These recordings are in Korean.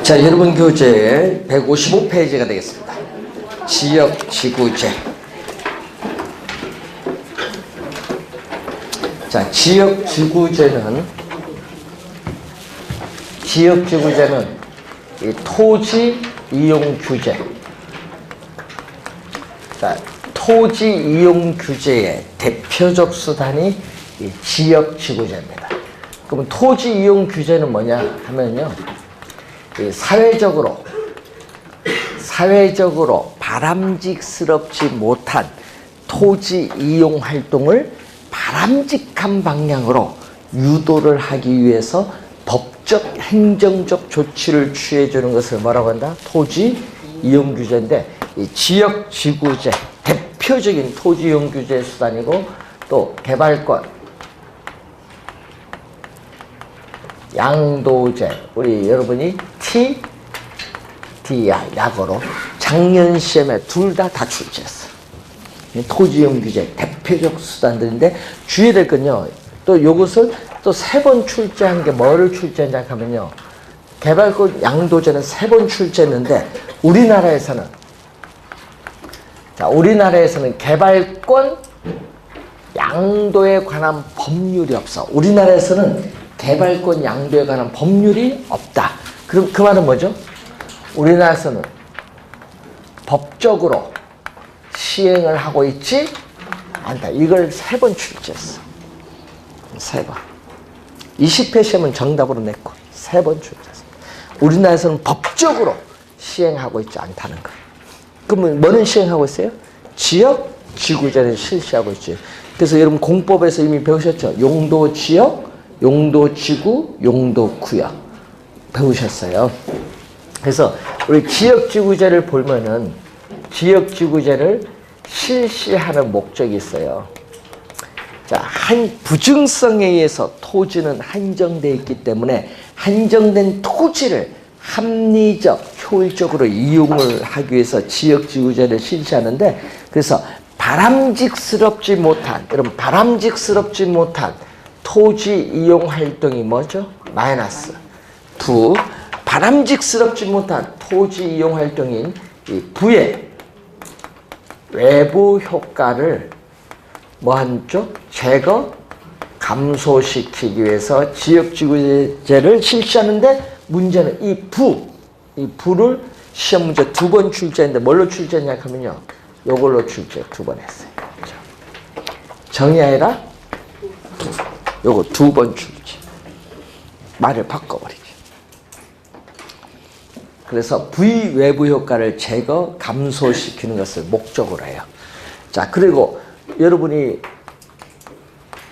자, 여러분 교재 155페이지가 되겠습니다. 지역지구제. 자, 지역지구제는 이 토지 이용 규제. 자, 토지 이용 규제의 대표적 수단이 이 지역지구제입니다. 그럼 토지 이용 규제는 뭐냐 하면요, 이 사회적으로 바람직스럽지 못한 토지 이용 활동을 바람직한 방향으로 유도를 하기 위해서 법적, 행정적 조치를 취해주는 것을 뭐라고 한다? 토지 이용 규제인데, 이 지역 지구제, 대표적인 토지 이용 규제 수단이고, 또 개발권, 양도제, 우리 여러분이 TDR 약어로 작년 시험에 둘 다 출제했어. 토지 이용 규제 대표적 수단들인데, 주의해야 될 건요, 또 이것을 또 3번 출제한 게 뭐를 출제했냐 하면요, 개발권 양도제는 3번 출제했는데, 우리나라에서는 개발권 양도에 관한 법률이 없어. 우리나라에서는 개발권 양도에 관한 법률이 없다. 그럼 그 말은 뭐죠? 우리나라에서는 법적으로 시행을 하고 있지 않다. 이걸 3번 출제했어. 3번. 20회 시험은 정답으로 냈고 3번 출제했어. 우리나라에서는 법적으로 시행하고 있지 않다는 거. 그러면 뭐는 시행하고 있어요? 지역 지구제를 실시하고 있지. 그래서 여러분 공법에서 이미 배우셨죠? 용도 지역, 용도 지구, 용도 구역 배우셨어요. 그래서 우리 지역 지구제를 보면은 지역 지구제를 실시하는 목적이 있어요. 자, 한 부증성에 의해서 토지는 한정되어 있기 때문에 한정된 토지를 합리적, 효율적으로 이용을 하기 위해서 지역 지구제를 실시하는데, 그래서 바람직스럽지 못한 토지 이용 활동이 뭐죠? 마이너스 2. 바람직스럽지 못한 토지 이용 활동인 이 부의 외부 효과를 뭐한 쪽? 제거, 감소시키기 위해서 지역지구제를 실시하는데, 문제는 이 부를 시험 문제 2번 출제했는데 뭘로 출제했냐 하면요, 요걸로 출제 2번 했어요. 정의 아니라 요거 2번 출제. 말을 바꿔버리죠. 그래서 부의 외부 효과를 제거, 감소시키는 것을 목적으로 해요. 자, 그리고 여러분이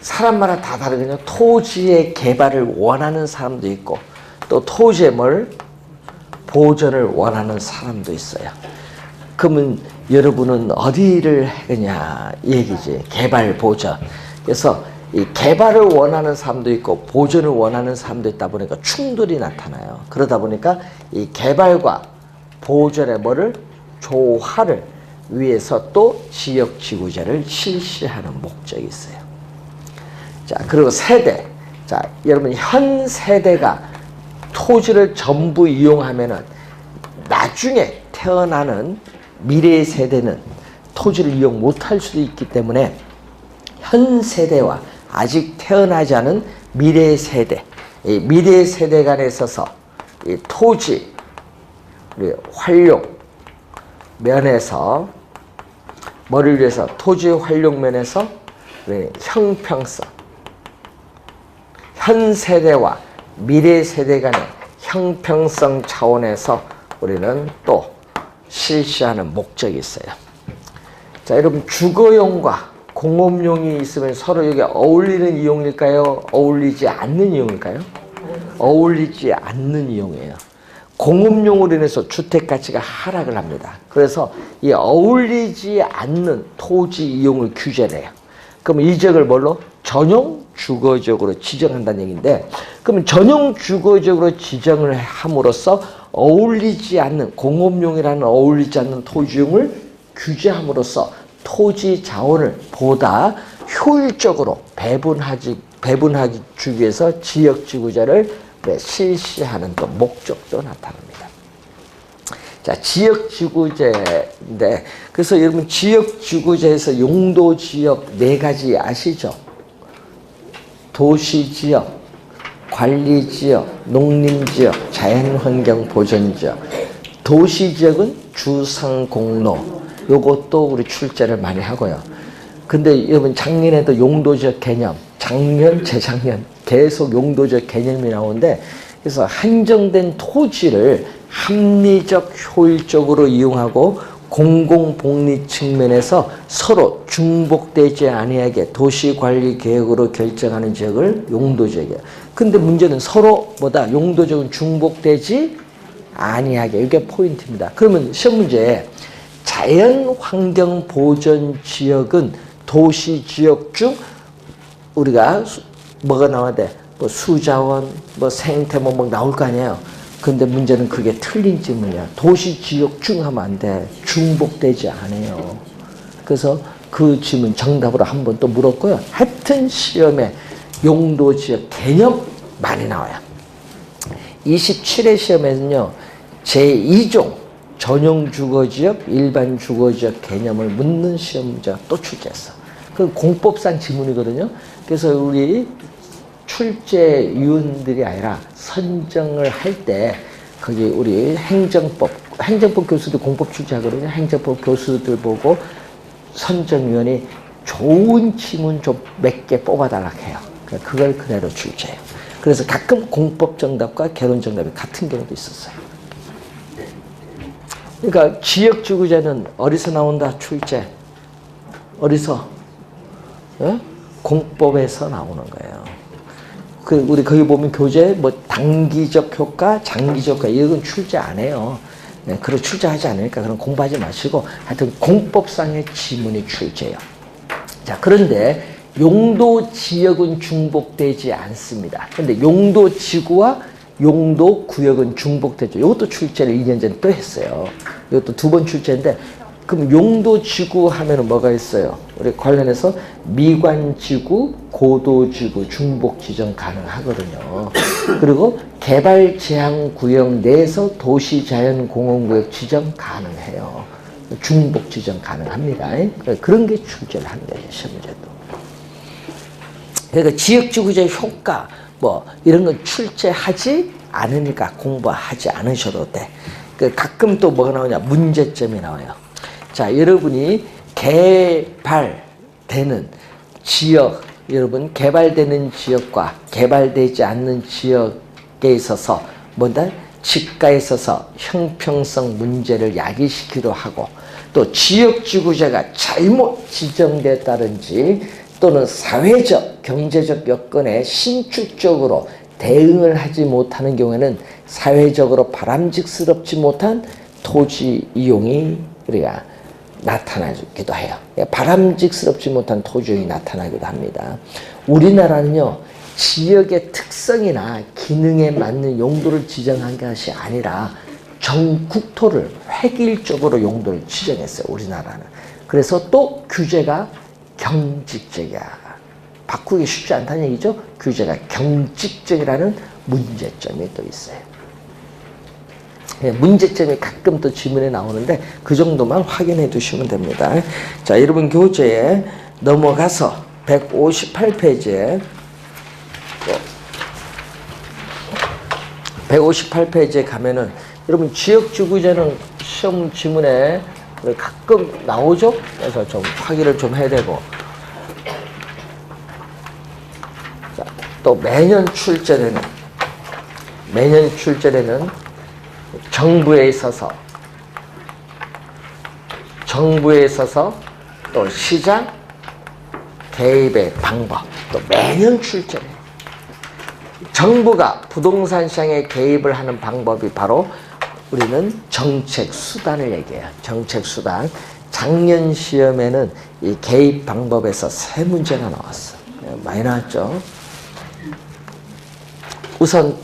사람마다 다 다르거든요. 토지의 개발을 원하는 사람도 있고, 또 토지의 보존을 원하는 사람도 있어요. 그러면 여러분은 어디를 하느냐 이 얘기지. 개발, 보존. 그래서 이 개발을 원하는 사람도 있고 보존을 원하는 사람도 있다 보니까 충돌이 나타나요. 그러다 보니까 이 개발과 보존의 조화를 위해서 또 지역지구제를 실시하는 목적이 있어요. 자, 그리고 세대. 자, 여러분 현 세대가 토지를 전부 이용하면은 나중에 태어나는 미래 세대는 토지를 이용 못할 수도 있기 때문에, 현 세대와 아직 태어나지 않은 미래 세대, 이 미래 세대 간에 있어서 이 토지 활용 면에서 뭐를 위해서, 토지 활용 면에서 형평성, 현 세대와 미래 세대 간의 형평성 차원에서 우리는 또 실시하는 목적이 있어요. 자, 여러분 주거용과 공업용이 있으면 서로 여기 어울리는 이용일까요? 어울리지 않는 이용일까요? 어울리지 않는 이용이에요. 공업용으로 인해서 주택 가치가 하락을 합니다. 그래서 이 어울리지 않는 토지 이용을 규제를 해요. 그럼 이 지역을 뭘로? 전용 주거지역으로 지정한다는 얘기인데, 그러면 전용 주거지역으로 지정을 함으로써 어울리지 않는, 공업용이라는 어울리지 않는 토지용을 규제함으로써 토지 자원을 보다 효율적으로 배분하기 주기 위해서 지역지구제를 실시하는 또 목적도 나타납니다. 자, 지역지구제인데, 그래서 여러분 지역지구제에서 용도지역 4가지 아시죠? 도시지역, 관리지역, 농림지역, 자연환경보전지역. 도시지역은 주상공로, 요것도 우리 출제를 많이 하고요. 근데 여러분 작년에도 용도지역 개념, 작년, 재작년 계속 용도지역 개념이 나오는데, 그래서 한정된 토지를 합리적, 효율적으로 이용하고 공공복리 측면에서 서로 중복되지 아니하게 도시관리계획으로 결정하는 지역을 용도지역이에요. 근데 문제는 서로 용도지역은 중복되지 아니하게, 이게 포인트입니다. 그러면 시험 문제에 자연환경보전지역은 도시지역 중 우리가 뭐가 나와야 돼? 수자원, 생태 나올 거 아니에요. 근데 문제는 그게 틀린 질문이야. 도시지역 중 하면 안 돼. 중복되지 않아요. 그래서 그 질문 정답으로 한 번 또 물었고요. 하여튼 시험에 용도지역 개념 많이 나와요. 27회 시험에는요, 제2종 전용주거지역, 일반주거지역 개념을 묻는 시험 문제가 또 출제했어. 그 공법상 지문이거든요. 그래서 우리 출제위원들이 아니라 선정을 할 때 거기 우리 행정법 교수들 공법 출제하거든요. 행정법 교수들 보고 선정위원이 좋은 지문 좀 몇 개 뽑아달라고 해요. 그걸 그대로 출제해요. 그래서 가끔 공법 정답과 개론 정답이 같은 경우도 있었어요. 그러니까 지역지구제는 어디서 나온다? 출제. 어디서? 공법에서 나오는 거예요. 우리 거기 보면 교재 단기적 효과, 장기적 효과 이건 출제 안 해요. 그런 출제하지 않으니까 그런 공부하지 마시고 하여튼 공법상의 지문이 출제예요. 자, 그런데 용도 지역은 중복되지 않습니다. 그런데 용도 지구와 용도 구역은 중복되죠. 이것도 출제를 2년 전에 또 했어요. 이것도 2번 출제인데, 그럼 용도 지구 하면은 뭐가 있어요? 우리 관련해서 미관지구, 고도지구 중복 지정 가능하거든요. 그리고 개발 제한 구역 내에서 도시자연공원구역 지정 가능해요. 중복 지정 가능합니다. 그런 게 출제를 하는 거예요, 시험 문제도. 그러니까 지역지구제 효과 이런 건 출제하지 않으니까 공부하지 않으셔도 돼. 가끔 또 뭐가 나오냐? 문제점이 나와요. 자, 여러분이 개발되는 지역, 여러분 개발되는 지역과 개발되지 않는 지역에 있어서 집가에 있어서 형평성 문제를 야기시키기도 하고, 또 지역지구제가 잘못 지정됐다든지 또는 사회적, 경제적 여건에 신축적으로 대응을 하지 못하는 경우에는 사회적으로 바람직스럽지 못한 토지 이용이 우리가 나타나기도 해요. 바람직스럽지 못한 토지 이용이 나타나기도 합니다. 우리나라는요, 지역의 특성이나 기능에 맞는 용도를 지정한 것이 아니라 전 국토를 획일적으로 용도를 지정했어요, 우리나라는. 그래서 또 규제가 경직적이야. 바꾸기 쉽지 않다는 얘기죠. 규제가 경직적이라는 문제점이 또 있어요. 문제점이 가끔 또 지문에 나오는데 그 정도만 확인해 두시면 됩니다. 자, 여러분 교재에 넘어가서 158페이지에 158페이지에 가면은 여러분 지역지구제는 시험 지문에 가끔 나오죠. 그래서 좀 확인을 좀 해야 되고, 자, 또 매년 출제되는 정부에 있어서 또 시장 개입의 방법, 또 매년 출제해요. 정부가 부동산 시장에 개입을 하는 방법이 바로 우리는 정책 수단을 얘기해요. 정책 수단. 작년 시험에는 이 개입 방법에서 3문제가 나왔어. 많이 나왔죠. 우선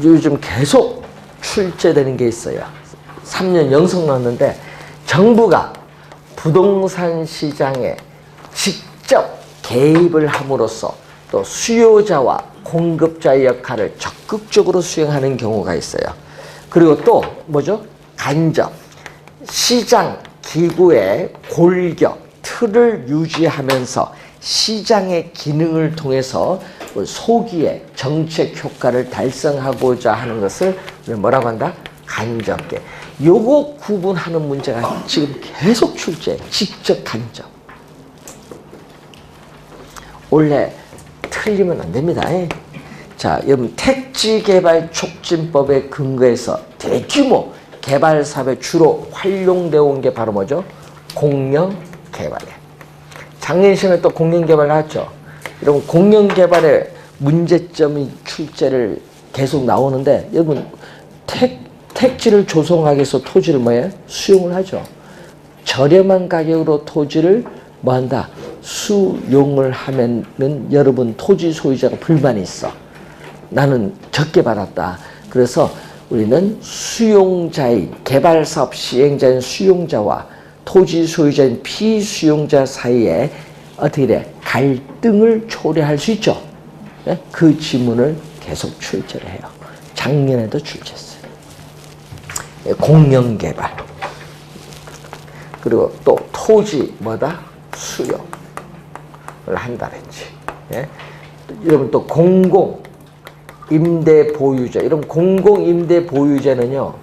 요즘 계속 출제되는 게 있어요. 3년 연속 나왔는데, 정부가 부동산 시장에 직접 개입을 함으로써 또 수요자와 공급자의 역할을 적극적으로 수행하는 경우가 있어요. 그리고 또 뭐죠? 간접. 시장 기구의 골격, 틀을 유지하면서 시장의 기능을 통해서 소기의 정책 효과를 달성하고자 하는 것을 뭐라고 한다? 간접계. 요거 구분하는 문제가 지금 계속 출제해. 직접 간접. 원래 틀리면 안 됩니다. 자, 여러분 택지개발촉진법에 근거해서 대규모 개발 사업에 주로 활용되어 온 게 바로 뭐죠? 공영개발이에요. 작년 시험에 또 공영개발 나왔죠. 여러분 공영개발의 문제점이 출제를 계속 나오는데 여러분 택지를 조성하기 위해서 토지를 뭐예요? 수용을 하죠. 저렴한 가격으로 토지를 뭐한다? 수용을 하면은 여러분 토지 소유자가 불만이 있어. 나는 적게 받았다. 그래서 우리는 수용자인 개발사업 시행자인 수용자와 토지 소유자인 피수용자 사이에 어떻게 돼? 갈등을 초래할 수 있죠. 네? 그 지문을 계속 출제를 해요. 작년에도 출제했어요. 공영개발. 그리고 또 토지 뭐다? 수용을 한다든지. 예? 여러분 또 공공 임대 보유자. 여러분 공공 임대 보유자는요.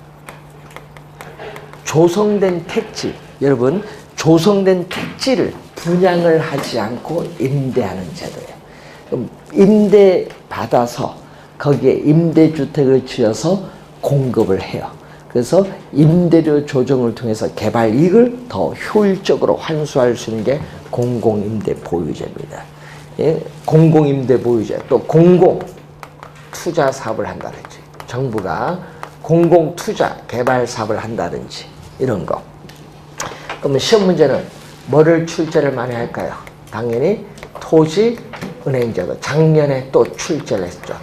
조성된 택지. 여러분 조성된 택지를 분양을 하지 않고 임대하는 제도예요. 그럼 임대 받아서 거기에 임대주택을 지어서 공급을 해요. 그래서 임대료 조정을 통해서 개발 이익을 더 효율적으로 환수할 수 있는 게 공공임대 보유자입니다. 예? 공공임대 보유자. 또 공공투자 사업을 한다든지 정부가 공공투자 개발 사업을 한다든지 이런 거. 그러면 시험 문제는 뭐를 출제를 많이 할까요? 당연히 토지 은행제도. 작년에 또 출제를 했죠.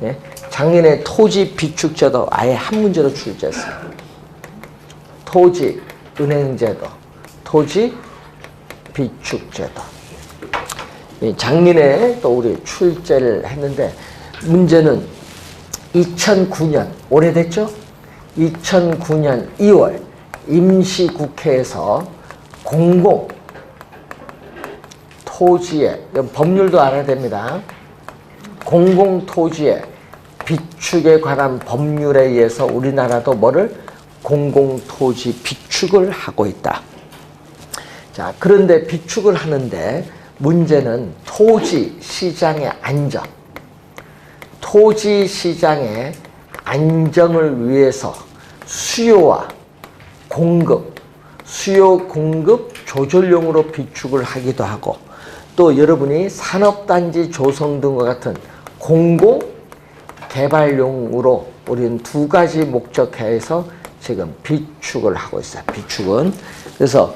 예? 작년에 토지 비축제도 아예 한 문제로 출제했어요. 토지 은행제도, 토지 비축제도. 작년에 또 우리 출제를 했는데 문제는 2009년 오래됐죠? 2009년 2월 임시국회에서 공공 토지에, 법률도 알아야 됩니다. 공공 토지의 비축에 관한 법률에 의해서 우리나라도 뭐를? 공공토지 비축을 하고 있다. 자, 그런데 비축을 하는데 문제는 토지 시장의 안정. 토지 시장의 안정을 위해서 수요와 공급, 수요 공급 조절용으로 비축을 하기도 하고 또 여러분이 산업단지 조성 등과 같은 공공 개발용으로 우리는 두 가지 목적하에서 지금 비축을 하고 있어요. 비축은. 그래서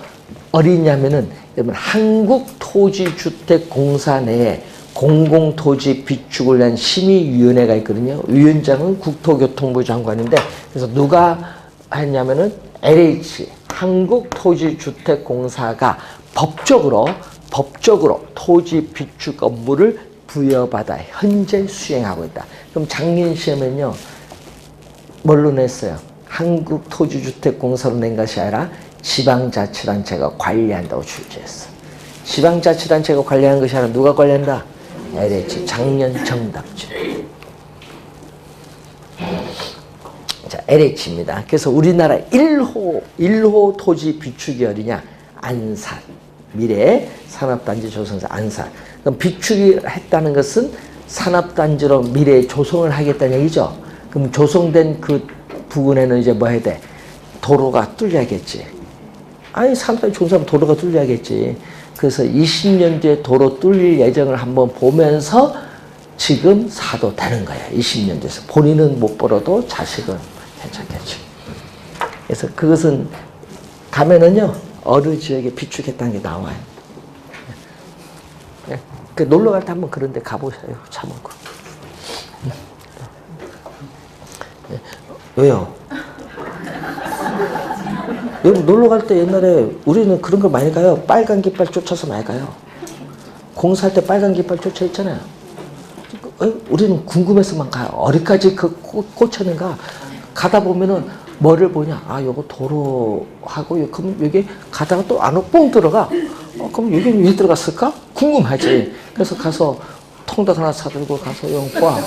어디냐면은 여러분 한국토지주택공사 내에 공공토지 비축을 위한 심의위원회가 있거든요. 위원장은 국토교통부 장관인데 그래서 누가 했냐면은 LH 한국토지주택공사가 법적으로 토지 비축 업무를 부여받아 현재 수행하고 있다. 그럼 작년 시험에는요. 뭘로 냈어요? 한국토지주택공사로 낸 것이 아니라 지방자치단체가 관리한다고 출제했어. 지방자치단체가 관리하는 것이 아니라 누가 관리한다? LH. 작년 정답지. 자, LH입니다. 그래서 우리나라 1호 토지 비축이 어디냐? 안산. 미래 산업단지 조성사 안산. 그럼 비축이 했다는 것은 산업단지로 미래에 조성을 하겠다는 얘기죠. 그럼 조성된 그 부근에는 이제 뭐 해야 돼? 도로가 뚫려야겠지. 아니, 산업단지 조성하면 도로가 뚫려야겠지. 그래서 20년 뒤에 도로 뚫릴 예정을 한번 보면서 지금 사도 되는 거야. 20년 뒤에서. 본인은 못 벌어도 자식은 괜찮겠지. 그래서 그것은 가면은요, 어느 지역에 비축했다는 게 나와요. 그 놀러 갈 때 한번 그런 데 가보세요. 차먹고. 왜요? 여러분 놀러 갈 때 옛날에 우리는 그런 걸 많이 가요. 빨간 깃발 쫓아서 많이 가요. 공사할 때 빨간 깃발 쫓아 있잖아요. 우리는 궁금해서만 가요. 어디까지 꽂혔는가? 가다 보면은 뭐를 보냐? 아, 요거 도로하고, 그럼 여기 가다가 또 안으로 뽕 들어가? 그럼 여기 왜 들어갔을까? 궁금하지. 그래서 가서 통닭 하나 사들고 가서 영과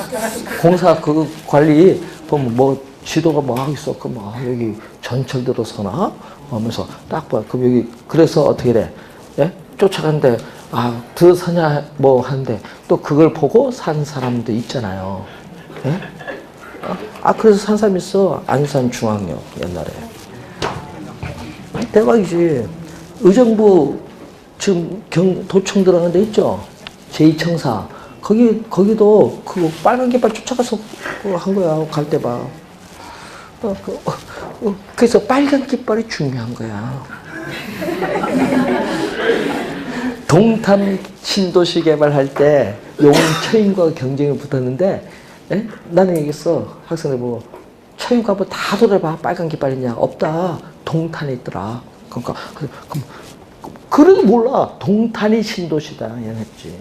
공사 그 관리 보면 뭐 지도가 뭐 하고 있어. 그럼 여기 전철 들어서나? 하면서 딱 봐. 그럼 여기, 그래서 어떻게 돼? 예? 쫓아간대. 아, 들어서냐, 뭐 하는데 또 그걸 보고 산 사람도 있잖아요. 예? 그래서 산 사람 있어. 안산중앙역, 옛날에. 대박이지. 의정부 지금 도청 들어가는 데 있죠? 제2청사. 거기도 그 빨간 깃발 쫓아가서 한 거야. 갈 때 봐. 그래서 빨간 깃발이 중요한 거야. 동탄 신도시 개발할 때 용처인과 경쟁이 붙었는데, 에? 나는 얘기했어. 학생들 보고, 처인과 뭐 다 돌아봐. 빨간 깃발 있냐? 없다. 동탄에 있더라. 그러니까, 그래도 몰라. 동탄이 신도시다. 이랬지.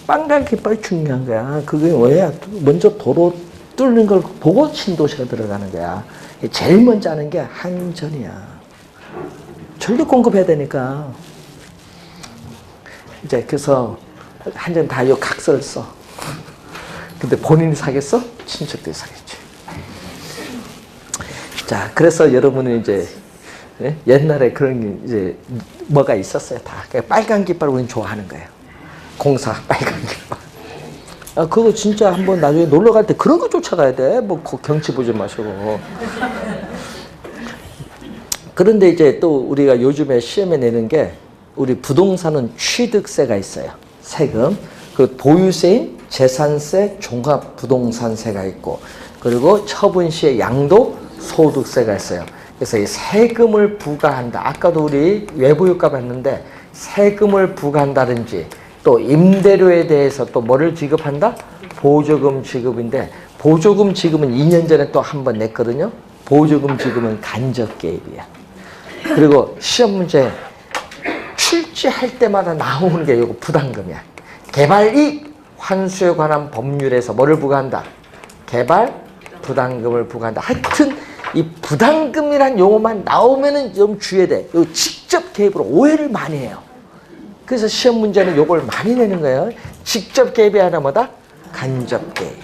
빨간 깃발이 중요한 거야. 그게 왜? 먼저 도로 뚫는 걸 보고 신도시가 들어가는 거야. 제일 먼저 하는 게 한전이야. 전력 공급해야 되니까. 이제 그래서 한전 다 요 각서를 써. 근데 본인이 사겠어? 친척들이 사겠지. 자, 그래서 여러분은 이제 옛날에 그런 게 이제 뭐가 있었어요. 다 빨간 깃발 우리는 좋아하는 거예요. 공사 빨간 깃발. 그거 진짜 한번 나중에 놀러 갈 때 그런 거 쫓아가야 돼. 뭐 경치 보지 마시고. 그런데 이제 또 우리가 요즘에 시험에 내는 게 우리 부동산은 취득세가 있어요. 세금. 그 보유세인 재산세, 종합부동산세가 있고, 그리고 처분시의 양도소득세가 있어요. 그래서 이 세금을 부과한다. 아까도 우리 외부유가 봤는데 세금을 부과한다든지 또 임대료에 대해서 또 뭐를 지급한다? 보조금 지급인데, 보조금 지급은 2년 전에 또 한 번 냈거든요. 보조금 지급은 간접 개입이야. 그리고 시험 문제 출제할 때마다 나오는 게 이거 부담금이야. 개발이익 환수에 관한 법률에서 뭐를 부과한다? 개발 부담금을 부과한다. 하여튼 이 부담금이란 용어만 나오면은 좀 주의해야 돼. 이 직접 개입으로 오해를 많이 해요. 그래서 시험 문제는 요걸 많이 내는 거예요. 직접 개입이 아니라 뭐다? 간접 개입.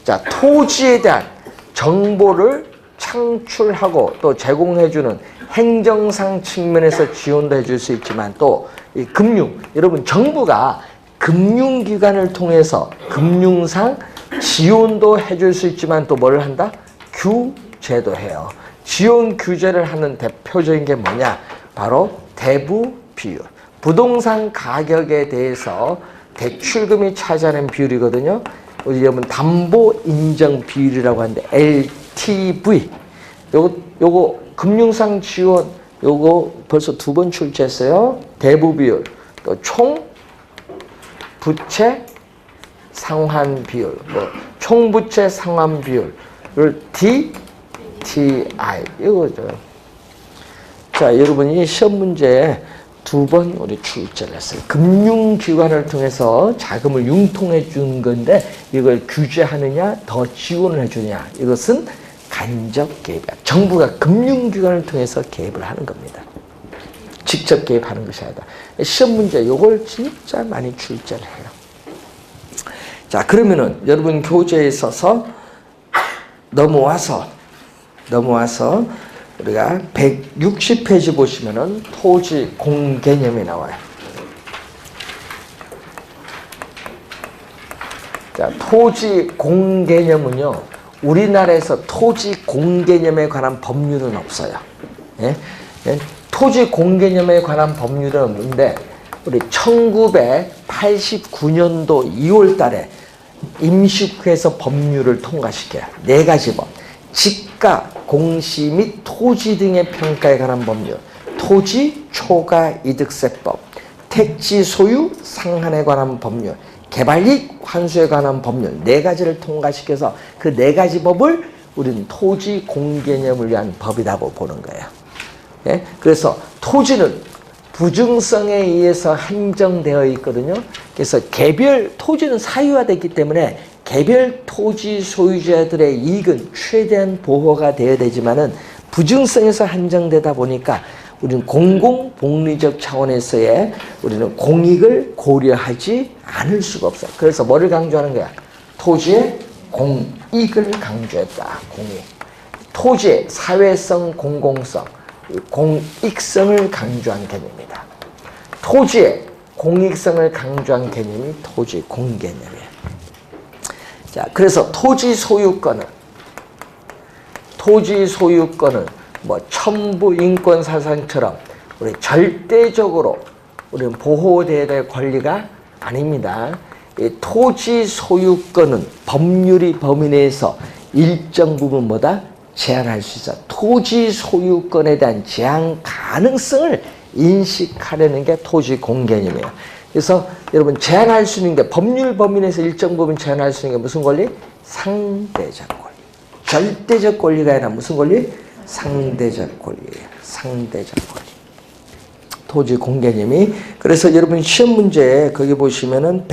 자, 토지에 대한 정보를 창출하고 또 제공해주는 행정상 측면에서 지원도 해줄 수 있지만 또 이 금융, 여러분 정부가 금융기관을 통해서 금융상 지원도 해줄 수 있지만 또 뭐를 한다? 규제도 해요. 지원 규제를 하는 대표적인 게 뭐냐? 바로 대부 비율. 부동산 가격에 대해서 대출금이 차지하는 비율이거든요. 우리 여러분 담보 인정 비율이라고 하는데 LTV. 요거 금융상 지원 요거 벌써 2번 출제했어요. 대부 비율. 또 총 부채 상환 비율. 뭐 총부채 상환 비율을 DTI 이거죠. 자, 여러분이 시험 문제에 2번 우리 출제를 했어요. 금융기관을 통해서 자금을 융통해 준 건데 이걸 규제하느냐 더 지원을 해주냐, 이것은 간접 개입이야. 정부가 금융기관을 통해서 개입을 하는 겁니다. 직접 개입하는 것이 아니다. 시험 문제 이걸 진짜 많이 출제를 해요. 자, 그러면은 여러분 교재에 있어서 넘어와서 우리가 160페이지 보시면은 토지 공개념이 나와요. 자, 토지 공개념은요, 우리나라에서 토지 공개념에 관한 법률은 없어요. 예? 예? 토지 공개념에 관한 법률은 없는데 우리 1989년도 2월 달에 임시국회에서 법률을 통과시켜요. 4가지 법. 집가, 공시 및 토지 등의 평가에 관한 법률, 토지 초과 이득세법, 택지 소유 상한에 관한 법률, 개발이익 환수에 관한 법률 4가지를 통과시켜서 그 4가지 법을 우리는 토지 공개념을 위한 법이라고 보는 거예요. 예? 그래서 토지는 부증성에 의해서 한정되어 있거든요. 그래서 개별 토지는 사유화됐기 때문에 개별 토지 소유자들의 이익은 최대한 보호가 되어야 되지만은 부증성에서 한정되다 보니까 우리는 공공복리적 차원에서의 우리는 공익을 고려하지 않을 수가 없어요. 그래서 뭐를 강조하는 거야? 토지의 공익을 강조했다. 공익. 토지의 사회성, 공공성, 공익성을 강조한 개념입니다. 토지의 공익성을 강조한 개념이 토지 공개념이에요. 자, 그래서 토지 소유권은 뭐 첨부 인권 사상처럼 우리 절대적으로 우리는 보호되어야 될 권리가 아닙니다. 이 토지 소유권은 법률이 범위 내에서 일정 부분보다 제한할 수 있어. 토지 소유권에 대한 제한 가능성을 인식하려는 게 토지 공개념이에요. 그래서 여러분 제한할 수 있는 게 법률 범위 내에서 일정 부분 제한할 수 있는 게 무슨 권리? 상대적 권리. 절대적 권리가 아니라 무슨 권리? 상대적 권리예요. 상대적 권리. 토지 공개념이. 그래서 여러분 시험 문제에 거기 보시면은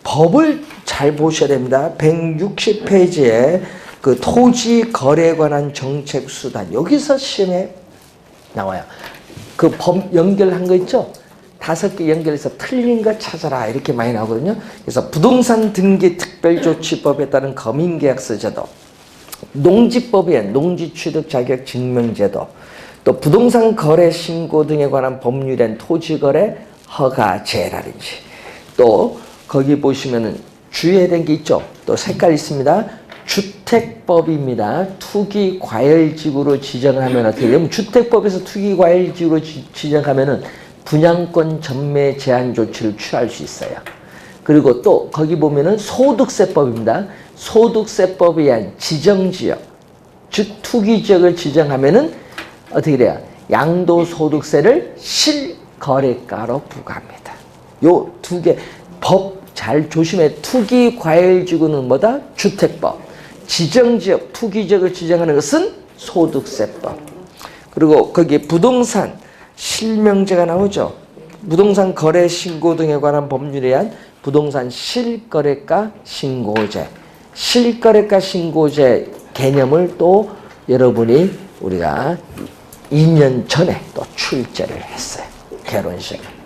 법을 잘 보셔야 됩니다. 160페이지에 그 토지 거래에 관한 정책 수단 여기서 시험에 나와요. 그 법 연결한 거 있죠? 5개 연결해서 틀린 거 찾아라 이렇게 많이 나오거든요. 그래서 부동산 등기 특별조치법에 따른 검인계약서 제도, 농지법에 농지취득 자격 증명제도, 또 부동산 거래 신고 등에 관한 법률엔 토지거래 허가제라든지, 또 거기 보시면은 주의해야 되는 게 있죠. 또 색깔 있습니다. 주택법입니다. 투기 과열지구로 지정을 하면 어떻게 되면 주택법에서 투기 과열지구로 지정하면은 분양권 전매 제한 조치를 취할 수 있어요. 그리고 또 거기 보면은 소득세법입니다. 소득세법에 의한 지정지역, 즉 투기지역을 지정하면은 어떻게 돼요? 양도소득세를 실거래가로 부과합니다. 요 두 개 법 잘 조심해. 투기 과열지구는 뭐다? 주택법. 지정지역, 투기지역을 지정하는 것은 소득세법. 그리고 거기에 부동산 실명제가 나오죠. 부동산 거래 신고 등에 관한 법률에 의한 부동산 실거래가 신고제. 실거래가 신고제 개념을 또 여러분이 우리가 2년 전에 또 출제를 했어요. 개론식.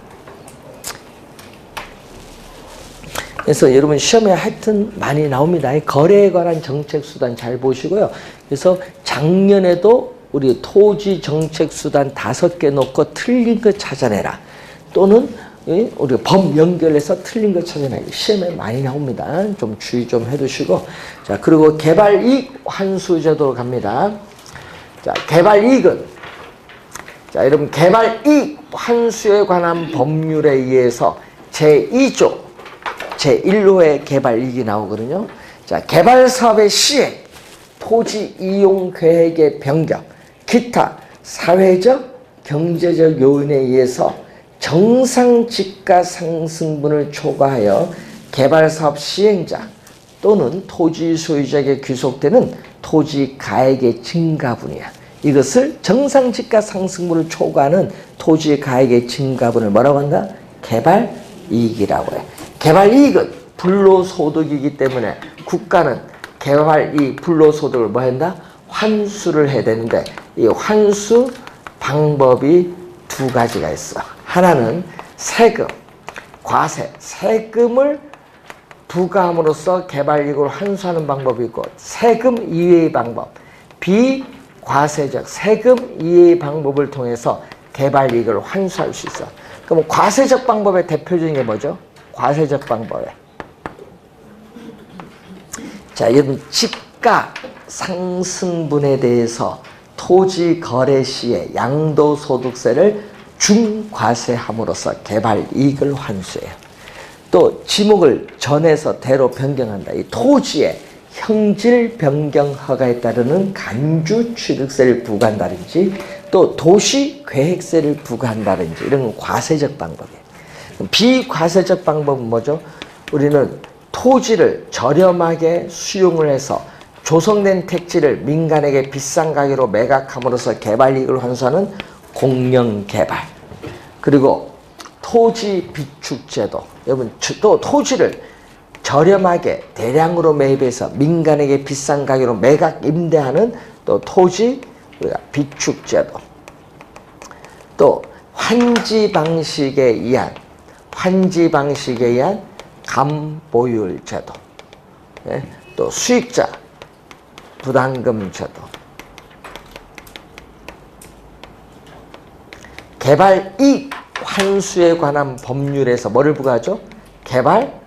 그래서 여러분 시험에 하여튼 많이 나옵니다. 거래에 관한 정책 수단 잘 보시고요. 그래서 작년에도 우리 토지 정책 수단 5개 놓고 틀린 거 찾아내라. 또는 우리 법 연결해서 틀린 거 찾아내라. 시험에 많이 나옵니다. 좀 주의 좀 해두시고. 자, 그리고 개발이익 환수제도로 갑니다. 자, 개발이익은 자, 여러분 개발이익 환수에 관한 법률에 의해서 제2조 제1호의 개발이익이 나오거든요. 자, 개발사업의 시행, 토지 이용 계획의 변경, 기타 사회적, 경제적 요인에 의해서 정상 지가 상승분을 초과하여 개발사업 시행자 또는 토지 소유자에게 귀속되는 토지 가액의 증가분이야. 이것을 정상 지가 상승분을 초과하는 토지 가액의 증가분을 뭐라고 한다? 개발이익이라고 해. 개발이익은 불로소득이기 때문에 국가는 개발이익, 불로소득을 뭐 한다? 환수를 해야 되는데 이 환수 방법이 2가지가 있어. 하나는 세금, 과세, 세금을 부과함으로써 개발이익을 환수하는 방법이 있고 세금 이외의 방법, 비과세적 세금 이외의 방법을 통해서 개발이익을 환수할 수 있어. 그럼 과세적 방법의 대표적인 게 뭐죠? 과세적 방법에. 자, 여러분 지가 상승분에 대해서 토지 거래 시에 양도소득세를 중과세함으로써 개발이익을 환수해요. 또 지목을 전에서 대로 변경한다. 이 토지의 형질 변경 허가에 따르는 간주 취득세를 부과한다든지 또 도시 계획세를 부과한다든지 이런 건 과세적 방법이에요. 비과세적 방법은 뭐죠? 우리는 토지를 저렴하게 수용을 해서 조성된 택지를 민간에게 비싼 가격으로 매각함으로써 개발이익을 환수하는 공영개발. 그리고 토지 비축제도. 여러분 또 토지를 저렴하게 대량으로 매입해서 민간에게 비싼 가격으로 매각 임대하는 또 토지 우리가 비축제도. 또 환지 방식에 의한 감보율 제도. 예? 또 수익자 부담금 제도. 개발 이익 환수에 관한 법률에서 뭐를 부과하죠? 개발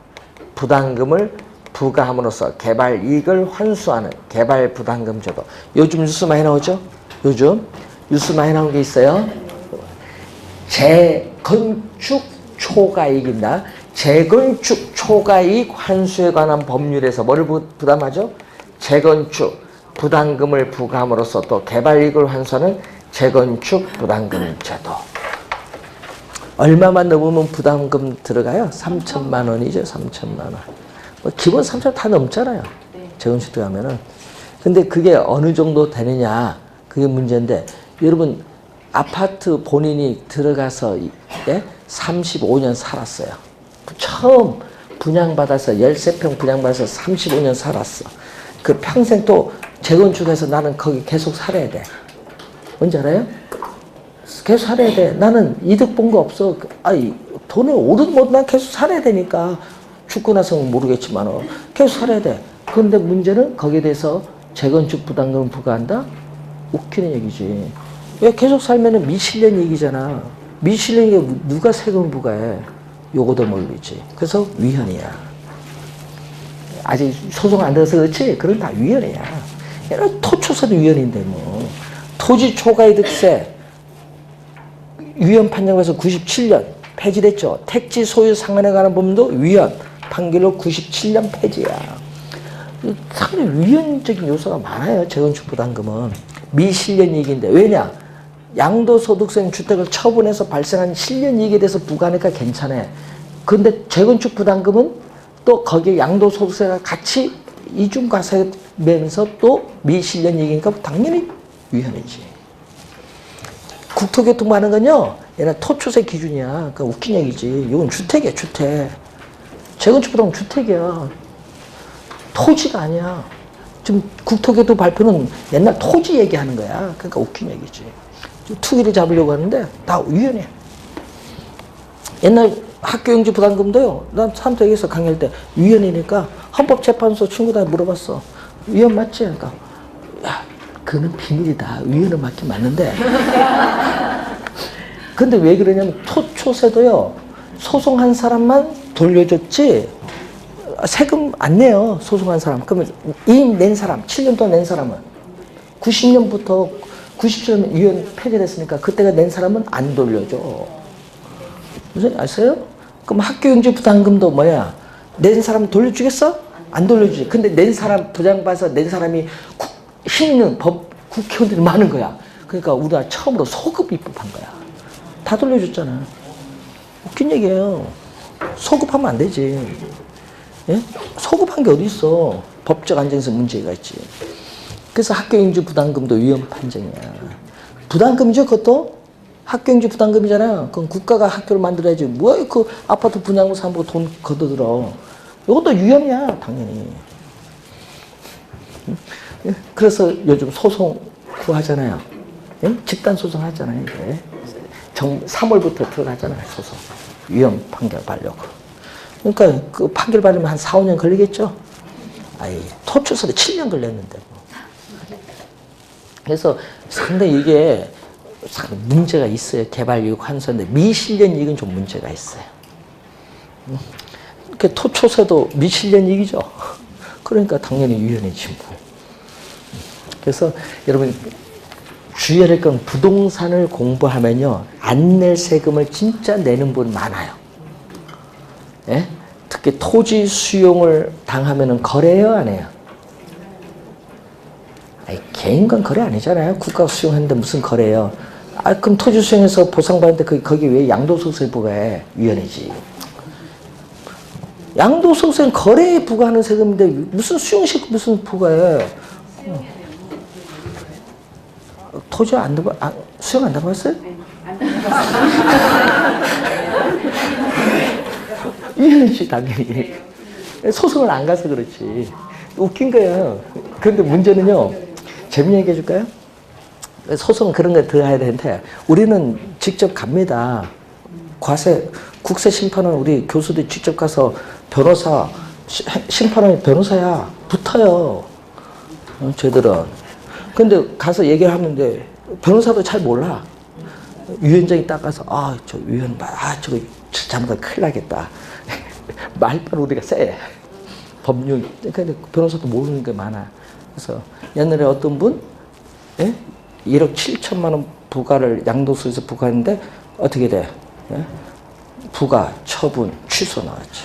부담금을 부과함으로써 개발 이익을 환수하는 개발 부담금 제도. 요즘 뉴스 많이 나오죠? 요즘 뉴스 많이 나온 게 있어요. 재건축 초과이익입니다. 재건축 초과이익 환수에 관한 법률에서 뭐를 부담하죠? 재건축 부담금을 부과함으로써 또 개발 이익을 환수하는 재건축 부담금 제도. 얼마만 넘으면 부담금 들어가요? 3천만 원이죠. 3천만 원. 뭐 기본 3천 다 넘잖아요. 재건축 들어가면은. 근데 그게 어느 정도 되느냐, 그게 문제인데, 여러분 아파트 본인이 들어가서 35년 살았어요. 처음 분양받아서 13평 분양받아서 35년 살았어. 그 평생 또 재건축해서 나는 거기 계속 살아야 돼. 뭔지 알아요? 계속 살아야 돼. 나는 이득 본 거 없어. 아니, 돈이 오르든 뭐든 난 계속 살아야 되니까. 죽고 나서는 모르겠지만 계속 살아야 돼. 그런데 문제는 거기에 대해서 재건축 부담금을 부과한다? 웃기는 얘기지. 왜 계속 살면은 미실현 얘기잖아. 미실현이 누가 세금을 부과해? 요거도 모르겠지. 그래서 위헌이야. 아직 소송 안 돼서 그렇지? 그건 다 위헌이야. 토초세도 위헌인데 뭐. 토지 초과이득세 위헌 판정에서 97년 폐지됐죠. 택지 소유 상한에 관한 법률도 위헌 판결로 97년 폐지야. 상당히 위헌적인 요소가 많아요. 재건축 부담금은. 미실현 이익인데. 왜냐? 양도소득세는 주택을 처분해서 발생한 실현 이익에 대해서 부과하니까 괜찮아. 근데 재건축 부담금은 또 거기에 양도소득세가 같이 이중과세면서 또 미실현 이익이니까 당연히 위헌이지. 국토교통부 하는 건요, 얘는 토초세 기준이야. 그러니까 웃긴 얘기지. 이건 주택이야, 주택. 재건축 부담은 주택이야. 토지가 아니야. 지금 국토교통부 발표는 옛날 토지 얘기하는 거야. 그러니까 웃긴 얘기지. 투기를 잡으려고 하는데 다 위헌해. 옛날 학교용지 부담금도요. 난 사람들에게서 강의할 때 위헌이니까 헌법재판소 친구들 물어봤어. 위헌 맞지? 그러니까 야, 그는 비밀이다. 위헌은 맞긴 맞는데. 근데 왜 그러냐면 토초세도요. 소송한 사람만 돌려줬지 세금 안 내요. 소송한 사람. 그러면 이익 낸 사람, 7년 동안 낸 사람은 90년부터 97년 위헌 폐지됐으니까 그때가 낸 사람은 안 돌려줘. 무슨 아세요? 그럼 학교용지 부담금도 뭐야? 낸 사람 돌려주겠어? 안 돌려주지. 근데 낸 사람 도장봐서 낸 사람이 힘 있는 국회의원들이 많은 거야. 그러니까 우리가 처음으로 소급 입법한 거야. 다 돌려줬잖아. 웃긴 얘기예요. 소급하면 안 되지. 예? 소급한 게 어디 있어? 법적 안정성 문제가 있지. 그래서 학교용지 부담금도 위헌 판정이야. 부담금이죠, 그것도? 학교용지 부담금이잖아요. 그럼 국가가 학교를 만들어야지. 뭐야, 그 아파트 분양을 사보고 돈 걷어들어. 이것도 위헌이야, 당연히. 그래서 요즘 소송 구하잖아요. 예? 집단 소송 하잖아요, 이제. 3월부터 들어가잖아요, 소송. 위헌 판결 받려고. 그러니까 그 판결 받으면 한 4, 5년 걸리겠죠? 아이, 토초세도 7년 걸렸는데. 뭐. 그래서 상당히 이게 문제가 있어요. 개발이익 환수인데 미실현 이익은 좀 문제가 있어요. 그 토초세도 미실현 이익이죠. 그러니까 당연히 위헌이지 뭐. 그래서 여러분 주의해야 할 건 부동산을 공부하면요. 안 낼 세금을 진짜 내는 분 많아요. 예? 특히 토지 수용을 당하면은 거래해요, 안 해요? 아니, 개인간 거래 아니잖아요. 국가 수용하는데 무슨 거래예요? 아, 그럼 토지 수용해서 보상받는데 거기 왜 양도소득세 부과해? 위헌이지. 양도소득세는 거래에 부과하는 세금인데 무슨 수용식 무슨 부과해? 토지 수용 안 당했어요? 이해하지, 당연히. 소송을 안 가서 그렇지. 웃긴 거야. 그런데 문제는요, 재미있게 얘기해 줄까요? 소송 그런 거 들어야 되는데, 우리는 직접 갑니다. 국세 심판은 우리 교수들이 직접 가서 변호사, 심판원이 변호사야. 붙어요. 쟤들은. 근데 가서 얘기를 하는데, 변호사도 잘 몰라. 위원장이 딱 가서, 저 위원, 저거 잘못하면 큰일 나겠다. 말빨 우리가 세. 법률. 근데 변호사도 모르는 게 많아. 그래서 옛날에 어떤 분, 1억 7천만 원 부과를 양도소에서 부과했는데, 어떻게 돼? 부과, 처분, 취소 나왔지.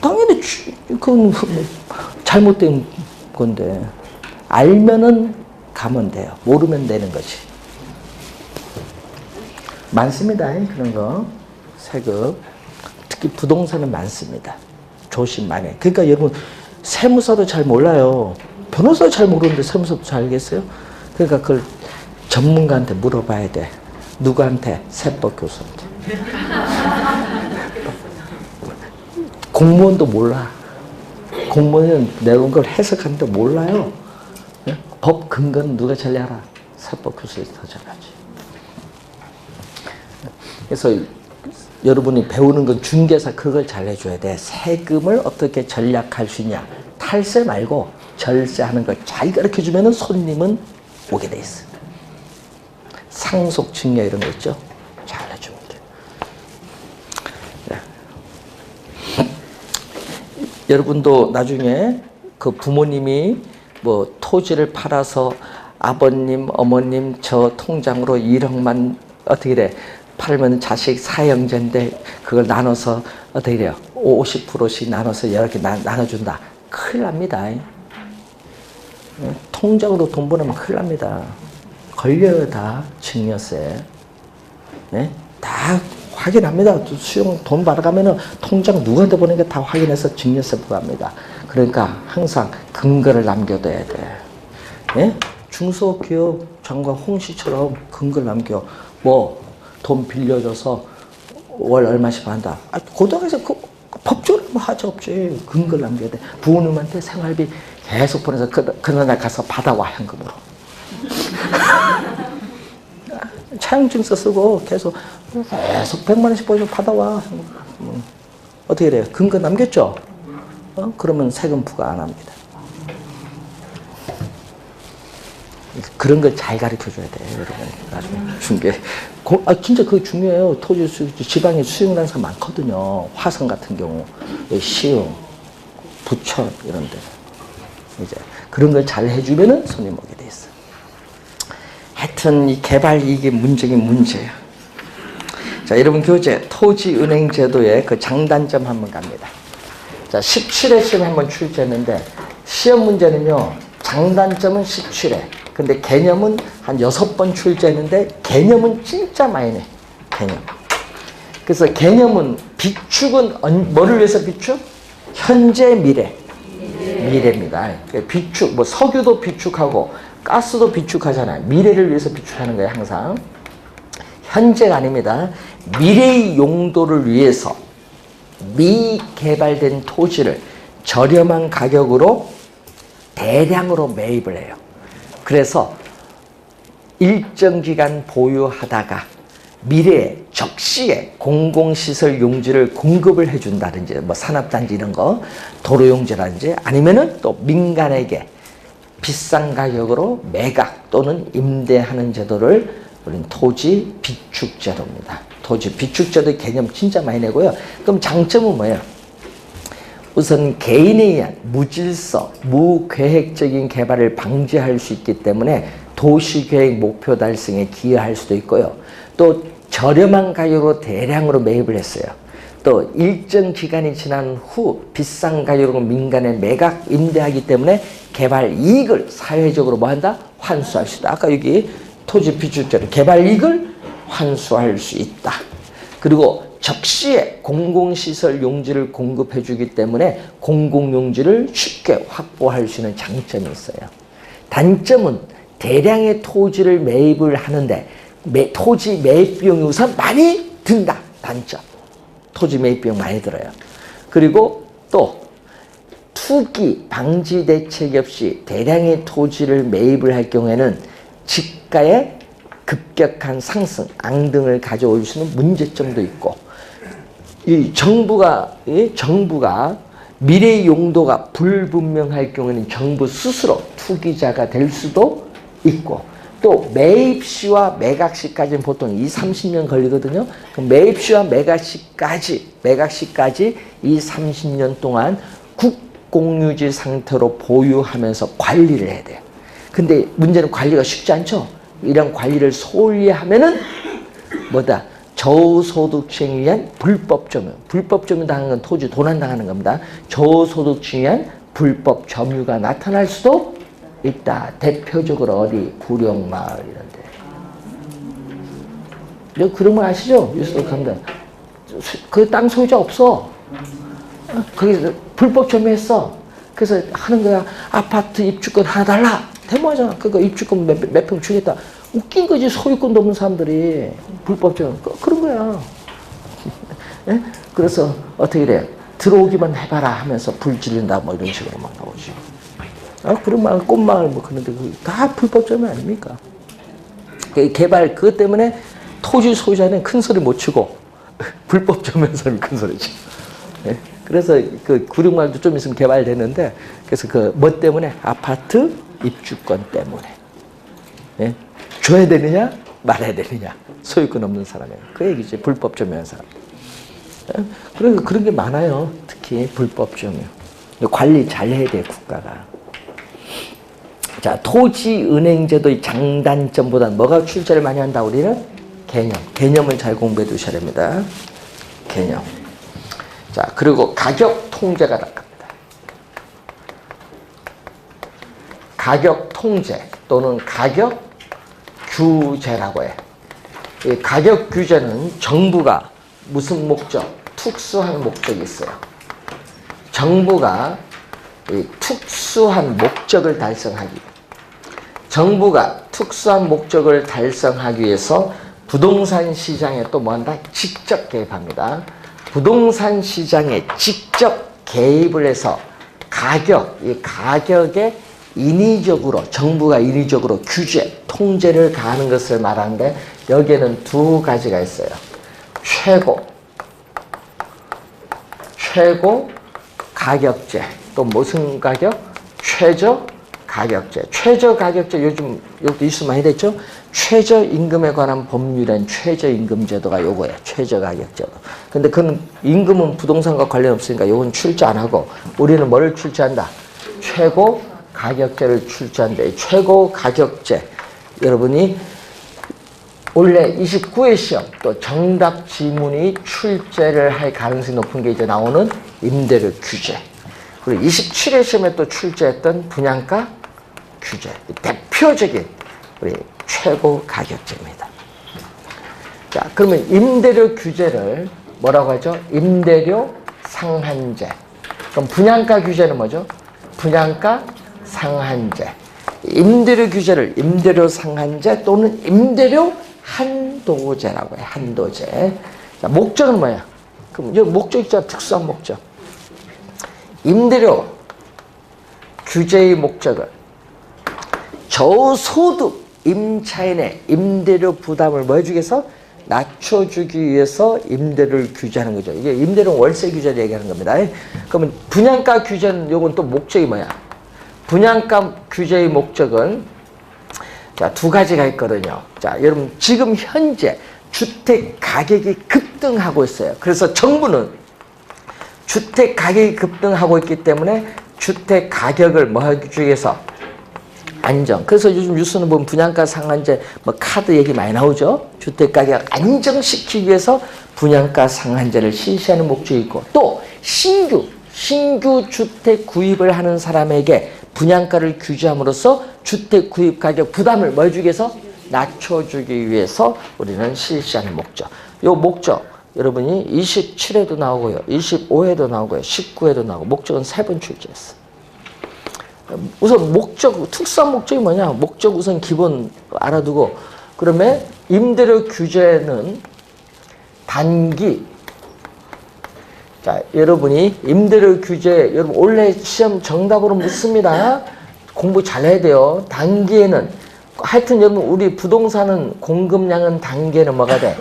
당연히, 그건 잘못된 건데. 알면은 가면 돼요. 모르면 되는 거지. 많습니다. 그런 거. 세금. 특히 부동산은 많습니다. 조심 많이 해. 그러니까 여러분, 세무사도 잘 몰라요. 변호사도 잘 모르는데 세무사도 잘 알겠어요? 그러니까 그걸 전문가한테 물어봐야 돼. 누구한테? 세법 교수한테. 공무원도 몰라. 공무원은 내가 걸 해석하는데 몰라요. 법 근거는 누가 잘 알아? 세법 교수에서 더 잘하지. 그래서 여러분이 배우는 건 중개사 그걸 잘 해줘야 돼. 세금을 어떻게 전략할 수 있냐. 탈세 말고 절세하는 걸 잘 가르쳐주면 손님은 오게 돼 있어. 상속 증여 이런 거 있죠? 잘 해주면 돼. 여러분도 나중에 그 부모님이 뭐 토지를 팔아서 아버님, 어머님 저 통장으로 1억만 어떻게 돼? 팔면 자식 사형제인데 그걸 나눠서 어떻게 돼요? 50%씩 나눠서 이렇게 나눠준다. 큰일 납니다. 통장으로 돈 보내면 큰일 납니다. 걸려요, 다. 증여세. 다 확인합니다. 수용 돈 받아가면은 통장 누구한테 보내는 게 다 확인해서 증여세 부과합니다. 그러니까 항상 근거를 남겨둬야 돼. 중소기업 장관 홍씨처럼 근거를 남겨. 뭐 돈 빌려줘서 월 얼마씩 받는다. 고등학교에서 법적으로 뭐 하지 없지. 근거를 남겨야 돼. 부모님한테 생활비 계속 보내서 그날 날 가서 받아와, 현금으로. 차용증서 쓰고 계속 100만 원씩 보내서 받아와. 어떻게 돼요? 근거 남겼죠? 그러면 세금 부과 안 합니다. 그런 걸 잘 가르쳐 줘야 돼, 여러분. 나중에 중개. 진짜 그거 중요해요. 토지 지방에 수용하는 사람 많거든요. 화성 같은 경우, 시흥, 부천 이런 데. 이제 그런 걸 잘 해주면은 손님 오게 돼 있어. 하여튼 이 개발 이익의 문제긴 문제야. 자, 여러분 교재 토지은행 제도의 그 장단점 한번 갑니다. 자, 17회 시험 한번 출제했는데 시험 문제는요. 장단점은 17회. 근데 개념은 한 6번 출제했는데 개념은 진짜 많이 내. 개념. 그래서 개념은 비축은 뭐를 위해서 비축? 현재 미래. 미래입니다. 비축, 뭐 석유도 비축하고 가스도 비축하잖아요. 미래를 위해서 비축하는 거예요, 항상. 현재가 아닙니다. 미래의 용도를 위해서 미개발된 토지를 저렴한 가격으로 대량으로 매입을 해요. 그래서 일정 기간 보유하다가 미래에 적시에 공공시설 용지를 공급을 해준다든지 뭐 산업단지 이런 거 도로용지라든지 아니면은 또 민간에게 비싼 가격으로 매각 또는 임대하는 제도를 우리는 토지 비축 제도입니다. 토지 비축 제도의 개념 진짜 많이 내고요. 그럼 장점은 뭐예요? 우선 개인에 의한 무질서, 무계획적인 개발을 방지할 수 있기 때문에 도시계획 목표 달성에 기여할 수도 있고요. 또 저렴한 가격으로 대량으로 매입을 했어요. 또 일정 기간이 지난 후 비싼 가격으로 민간에 매각 임대하기 때문에 개발 이익을 사회적으로 뭐 한다? 환수할 수 있다. 아까 여기 토지 비축제로 개발 이익을 환수할 수 있다. 그리고 적시에 공공시설 용지를 공급해 주기 때문에 공공용지를 쉽게 확보할 수 있는 장점이 있어요. 단점은 대량의 토지를 매입을 하는데 토지 매입 비용이 우선 많이 든다. 단점. 토지 매입 비용 많이 들어요. 그리고 또 투기 방지 대책이 없이 대량의 토지를 매입을 할 경우에는 지가의 급격한 상승, 앙등을 가져올 수 있는 문제점도 있고, 이 정부가 미래 용도가 불분명할 경우에는 정부 스스로 투기자가 될 수도 있고, 또 매입시와 매각시까지는 보통 30년 걸리거든요. 그럼 매입시와 매각시까지 이 30년 동안 국공유지 상태로 보유하면서 관리를 해야 돼요. 근데 문제는 관리가 쉽지 않죠. 이런 관리를 소홀히 하면은 뭐다? 저소득층에 의한 불법 점유. 불법 점유 당하는 건 토지 도난 당하는 겁니다. 저소득층에 의한 불법 점유가 나타날 수도 있다. 대표적으로 어디? 구룡마을 이런데. 그런 거 아시죠? 뉴스도 갑니다. 그 땅 소유자 없어. 거기서 불법 점유했어. 그래서 하는 거야. 아파트 입주권 하나 달라. 대모하잖아. 그거 입주권 몇 평 주겠다. 웃긴 거지. 소유권도 없는 사람들이 불법 점유. 그런 거야. 예? 그래서 어떻게 돼? 들어오기만 해봐라 하면서 불 지른다 뭐 이런 식으로 막 나오지. 그런 마을, 꽃마을 뭐 그런데 다 불법 점유 아닙니까? 개발 그것 때문에 토지 소유자는 큰 소리 못 치고 불법 점유한 사람이 큰 소리 쳐. 예? 그래서 그 구룡마을도 좀 있으면 개발되는데, 그래서 그 뭐 때문에? 아파트 입주권 때문에. 예? 줘야 되느냐 말아야 되느냐, 소유권 없는 사람이에요. 그 얘기지. 불법 점유한 사람. 예? 그래서 그런 게 많아요. 특히 불법 점유. 관리 잘 해야 돼 국가가. 자, 토지은행제도의 장단점보다는 뭐가 출제를 많이 한다? 우리는 개념을 잘 공부해 두셔야 됩니다. 개념. 자, 그리고 가격 통제가 나갑니다. 가격 통제 또는 가격 규제라고 해. 이 가격 규제는 정부가 무슨 목적? 특수한 목적이 있어요. 정부가 이 특수한 목적을 달성하기 위해서 부동산 시장에 또 뭐한다? 직접 개입합니다. 부동산 시장에 직접 개입을 해서 이 가격에 정부가 인위적으로 규제, 통제를 가하는 것을 말하는데, 여기에는 두 가지가 있어요. 최고 가격제, 또 무슨 가격? 최저 가격제. 요즘 이것도 이슈 많이 됐죠? 최저임금에 관한 법률엔 최저임금제도가 요거예요. 최저가격제도. 근데 그건 임금은 부동산과 관련 없으니까 요건 출제 안 하고, 우리는 뭐를 출제한다? 최고 가격제를 출제한대. 최고 가격제. 여러분이 원래 29회 시험 또 정답 지문이 출제를 할 가능성이 높은 게 이제 나오는 임대료 규제. 그리고 27회 시험에 또 출제했던 분양가 규제. 대표적인 우리 최고 가격제입니다. 자, 그러면 임대료 규제를 뭐라고 하죠? 임대료 상한제. 그럼 분양가 규제는 뭐죠? 분양가 상한제. 임대료 규제를 임대료 상한제 또는 임대료 한도제라고 해요. 한도제. 자, 목적은 뭐야? 그럼 여기 목적 있잖아. 특수한 목적. 임대료 규제의 목적은 저소득 임차인의 임대료 부담을 뭐 해주기 위해서? 낮춰주기 위해서 임대료를 규제하는 거죠. 이게 임대료는 월세 규제를 얘기하는 겁니다. 그러면 분양가 규제는 요건 또 목적이 뭐야? 분양가 규제의 목적은 자, 두 가지가 있거든요. 자, 여러분 지금 현재 주택 가격이 급등하고 있어요. 그래서 정부는 주택 가격이 급등하고 있기 때문에 주택 가격을 뭐 하기 위해서? 안정. 그래서 요즘 뉴스는 보면 분양가 상한제, 뭐 카드 얘기 많이 나오죠. 주택 가격 안정시키기 위해서 분양가 상한제를 실시하는 목적이 있고, 또 신규 주택 구입을 하는 사람에게 분양가를 규제함으로써 주택 구입 가격 부담을 뭐 해주기 위해서? 낮춰주기 위해서 우리는 실시하는 목적. 요 목적 여러분이 27회도 나오고요, 25회도 나오고요, 19회도 나오고, 목적은 3번 출제했어. 우선 목적, 특수한 목적이 뭐냐? 목적 우선 기본 알아두고, 그러면 임대료 규제는 단기. 자, 여러분이 임대료 규제, 여러분 원래 시험 정답으로 묻습니다. 공부 잘해야 돼요. 단기에는 하여튼 여러분 우리 부동산은 공급량은 단기에는 뭐가 돼?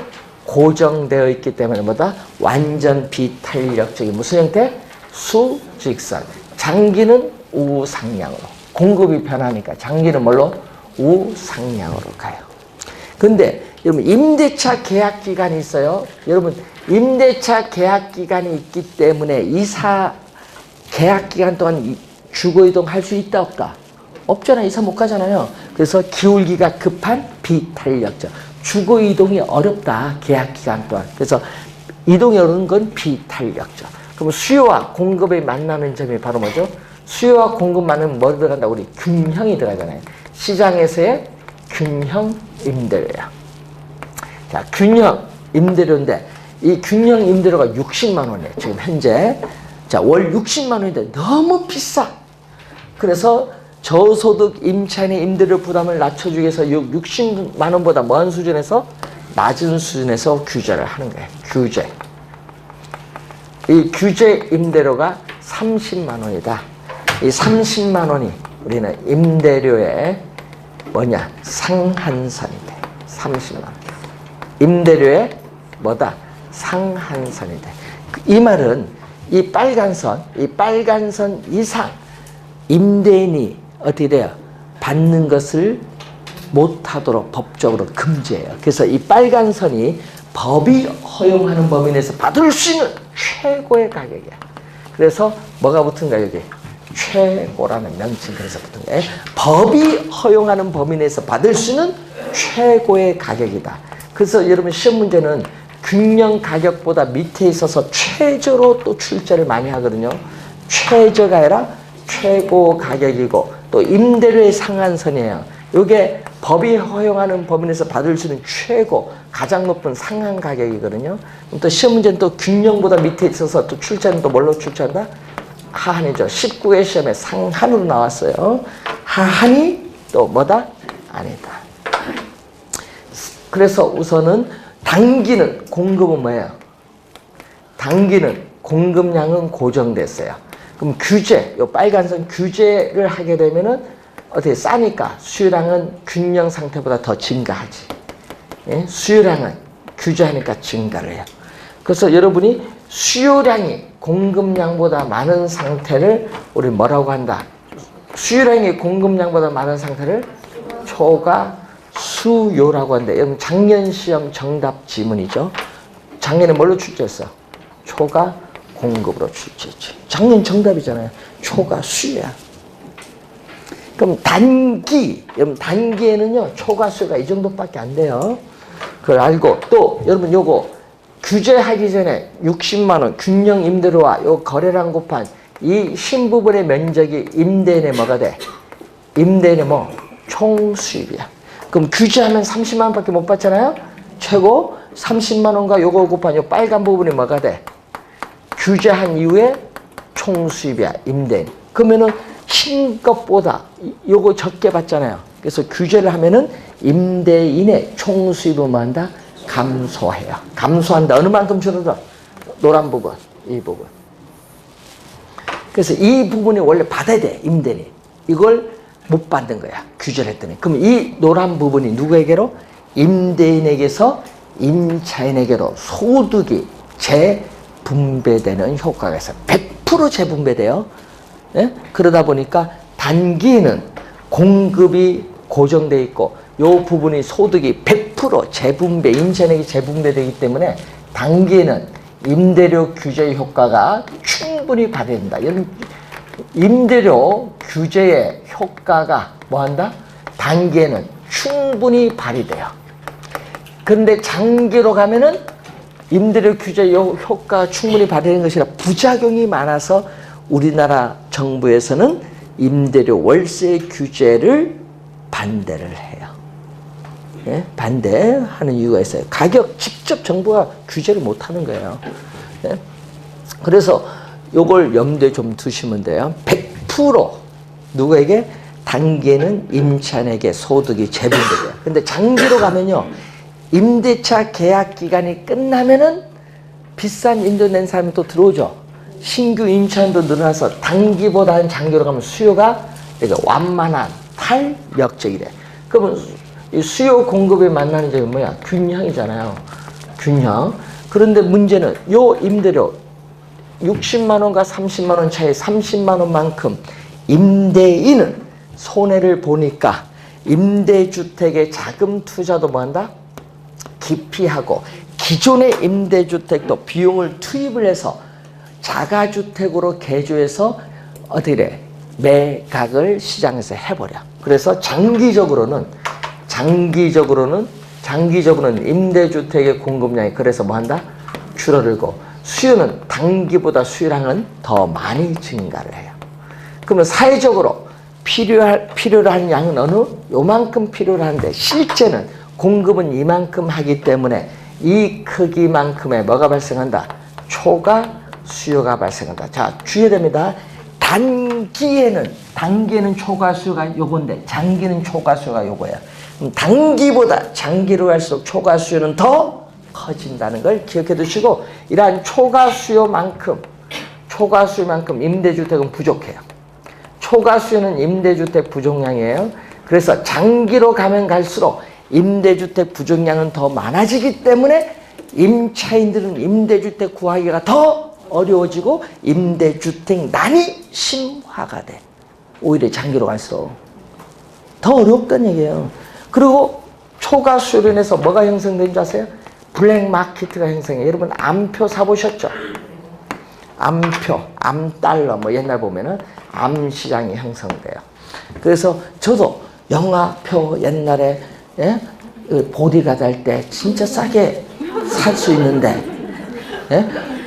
고정되어 있기 때문에 뭐다? 완전 비탄력적인 무슨 형태? 수직선. 장기는 우상향으로. 공급이 변하니까 장기는 뭘로? 우상향으로 가요. 근데 여러분 임대차 계약 기간이 있어요. 여러분 임대차 계약 기간이 있기 때문에 이사 계약 기간 동안 주거 이동할 수 있다 없다? 없잖아. 이사 못 가잖아요. 그래서 기울기가 급한 비탄력적. 주거 이동이 어렵다. 계약 기간 동안. 그래서 이동이 어려운 건 비탄력적. 그럼 수요와 공급이 만나는 점이 바로 뭐죠? 수요와 공급 만나면 뭐 들어간다? 우리 균형이 들어가잖아요. 시장에서의 균형 임대료야. 자, 균형 임대료인데 이 균형 임대료가 60만 원이에요. 지금 현재. 자, 월 60만 원인데 너무 비싸. 그래서 저소득 임차인의 임대료 부담을 낮춰주기 위해서 60만 원보다 먼 수준에서 낮은 수준에서 규제를 하는 거예요. 규제. 이 규제 임대료가 30만 원이다. 이 30만 원이 우리는 임대료의 뭐냐? 상한선이 돼. 30만 원. 임대료의 뭐다? 상한선이 돼. 이 말은 이 빨간 선 이상 임대인이 어떻게 돼요? 받는 것을 못하도록 법적으로 금지해요. 그래서 이 빨간 선이 법이 허용하는 범위 내에서 받을 수 있는 최고의 가격이야. 그래서 뭐가 붙은가 여기? 최고라는 명칭 그래서 붙은 거예요. 법이 허용하는 범위 내에서 받을 수 있는 최고의 가격이다. 그래서 여러분 시험 문제는 균형 가격보다 밑에 있어서 최저로 또 출제를 많이 하거든요. 최저가 아니라 최고 가격이고 또 임대료의 상한선이에요. 이게 법이 허용하는 범위 내에서 받을 수 있는 최고 가장 높은 상한 가격이거든요. 그럼 또 시험 문제는 또 균형보다 밑에 있어서 또 출제는 또 뭘로 출제한다? 하한이죠. 19회 시험에 상한으로 나왔어요. 하한이 또 뭐다? 아니다. 그래서 우선은 단기는 공급은 뭐예요? 단기는 공급량은 고정됐어요. 그럼 규제, 요 빨간선 규제를 하게 되면은 어떻게 싸니까 수요량은 균형 상태보다 더 증가하지. 예? 수요량은 규제하니까 증가를 해요. 그래서 여러분이 수요량이 공급량보다 많은 상태를 우리 뭐라고 한다? 수요량이 공급량보다 많은 상태를 초과 수요라고 하는데 여러분 작년 시험 정답 지문이죠. 작년에 뭘로 출제했어? 초과 공급으로 출제했지. 작년 정답이잖아요. 초과 수요야. 그럼 여러분 단기에는요 초과 수요가 이 정도밖에 안 돼요. 그걸 알고 또 여러분 요거 규제하기 전에 60만 원 균형 임대료와 요 거래량 곱한 이 신부분의 면적이 임대인의 뭐가 돼? 임대인의 뭐 총수입이야. 그럼 규제하면 30만 원밖에 못 받잖아요. 최고 30만 원과 요거 곱한 요 빨간 부분이 뭐가 돼? 규제한 이후에 총수입이야. 임대인. 그러면은 신것보다 요거 적게 받잖아요. 그래서 규제를 하면은 임대인의 총수입은 뭐 한다? 감소해요. 감소한다. 어느 만큼 줄어들어? 노란 부분, 이 부분. 그래서 이 부분이 원래 받아야 돼, 임대인이. 이걸 못 받는 거야, 규제를 했더니. 그럼 이 노란 부분이 누구에게로? 임대인에게서 임차인에게로 소득이 재분배되는 효과가 있어요. 100% 재분배돼요. 예? 그러다 보니까 단기는 공급이 고정돼 있고 요 부분이 소득이 100% 재분배, 임차인에게 재분배되기 때문에 단기에는 임대료 규제 효과가 충분히 발휘된다. 임대료 규제의 효과가 뭐한다? 단기에는 충분히 발휘돼요. 그런데 장기로 가면은 임대료 규제 효과가 충분히 발휘되는 것이 아니라 부작용이 많아서 우리나라 정부에서는 임대료 월세 규제를 반대를 해요. 예? 반대하는 이유가 있어요. 가격 직접 정부가 규제를 못하는 거예요. 예? 그래서 요걸 염두에 좀 두시면 돼요. 100% 누구에게? 단기에는 임차인에게 소득이 재분배돼요. 근데 장기로 가면요, 임대차 계약 기간이 끝나면은 비싼 임대 낸 사람이 또 들어오죠. 신규 임차인도 늘어나서 단기보다는 장기로 가면 수요가 이게 완만한 탈력적이 돼. 그러면 이 수요 공급에 만나는 점이 뭐야? 균형이잖아요. 균형. 그런데 문제는 요 임대료 60만 원과 30만 원 차이 30만 원만큼 임대인은 손해를 보니까 임대주택의 자금 투자도 뭐한다? 기피하고 기존의 임대주택도 비용을 투입을 해서 자가주택으로 개조해서 어떻게 돼? 매각을 시장에서 해버려. 그래서 장기적으로는 임대주택의 공급량이 그래서 뭐한다? 줄어들고 수요는 단기보다 수요량은 더 많이 증가를 해요. 그러면 사회적으로 필요로 하는 양은 요만큼 필요로 하는데 실제는 공급은 이만큼 하기 때문에 이 크기만큼의 뭐가 발생한다? 초과 수요가 발생한다. 자, 주의해야 됩니다. 단기에는 초과 수요가 요건데 장기는 초과 수요가 요거야. 단기보다 장기로 갈수록 초과 수요는 더 커진다는 걸 기억해 두시고, 이러한 초과 수요만큼 임대주택은 부족해요. 초과 수요는 임대주택 부족량이에요. 그래서 장기로 가면 갈수록 임대주택 부족량은 더 많아지기 때문에 임차인들은 임대주택 구하기가 더 어려워지고 임대주택난이 심화가 돼. 오히려 장기로 갈수록 더 어렵다는 얘기예요. 그리고 초과 수요로 인해서 뭐가 형성된 줄 아세요? 블랙마켓가 형성해요. 여러분 암표 사보셨죠? 암표, 암달러 뭐 옛날 보면은 암시장이 형성돼요. 그래서 저도 영화표 옛날에 보디가드 할 때 진짜 싸게 살 수 있는데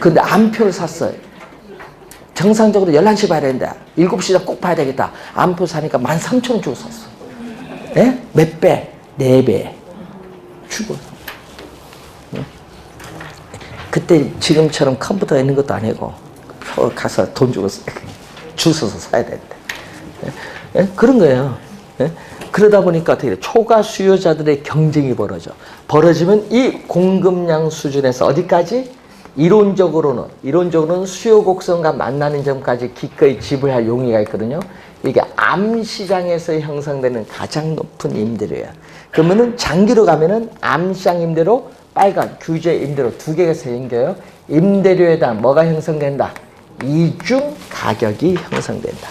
근데 암표를 샀어요. 정상적으로 11시 봐야 되는데 7시에 꼭 봐야 되겠다. 암표 사니까 13,000원 주고 샀어. 몇 배? 4배 주고. 그때 지금처럼 컴퓨터가 있는 것도 아니고 표 가서 돈 주고 줄 서서 사야 되는데 그런 거예요. 그러다 보니까 어떻게 돼? 초과 수요자들의 경쟁이 벌어지면 이 공급량 수준에서 어디까지? 이론적으로는 수요 곡선과 만나는 점까지 기꺼이 지불할 용의가 있거든요. 이게 암시장에서 형성되는 가장 높은 임대료야. 그러면은 장기로 가면은 암시장 임대료, 빨간 규제 임대료 두 개가 생겨요. 임대료에다 뭐가 형성된다? 이중 가격이 형성된다.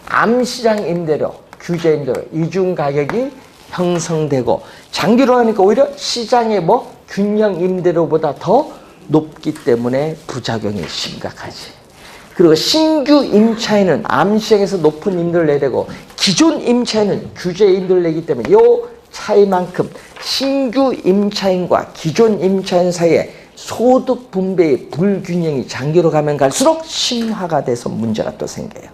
암시장 임대료, 규제 임대료, 이중 가격이 형성되고, 장기로 하니까 오히려 시장의 균형 임대료보다 더 높기 때문에 부작용이 심각하지. 그리고 신규 임차인은 암시장에서 높은 임대료를 내야 되고, 기존 임차인은 규제 임대료를 내기 때문에 이 차이만큼 신규 임차인과 기존 임차인 사이에 소득 분배의 불균형이 장기로 가면 갈수록 심화가 돼서 문제가 또 생겨요.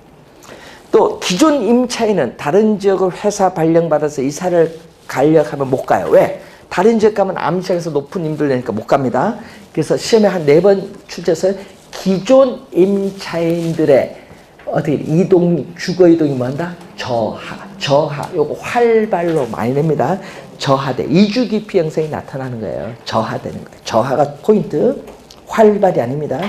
또 기존 임차인은 다른 지역을 회사 발령받아서 이사를 가려고 하면 못 가요. 왜? 다른 지역 가면 암시장에서 높은 임대를 내니까 못 갑니다. 그래서 시험에 한 4번 출제해서 기존 임차인들의 어떻게 주거 이동이 뭐한다? 저하. 요거 활발로 많이 냅니다. 저하돼. 이주 기피 형성이 나타나는 거예요. 저하되는 거예요. 저하가 포인트. 활발이 아닙니다.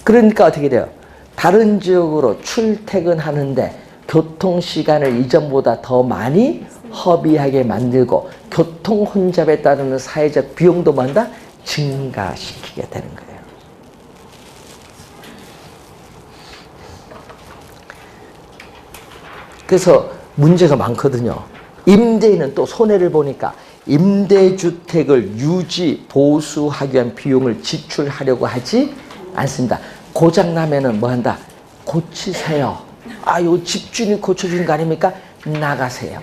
그러니까 어떻게 돼요? 다른 지역으로 출퇴근하는데 교통시간을 이전보다 더 많이 허비하게 만들고 교통 혼잡에 따르는 사회적 비용도 뭐한다? 증가시키게 되는 거예요. 그래서 문제가 많거든요. 임대인은 또 손해를 보니까 임대주택을 유지, 보수하기 위한 비용을 지출하려고 하지 않습니다. 고장나면은 뭐 한다? 고치세요. 요 집주인이 고쳐주는 거 아닙니까? 나가세요.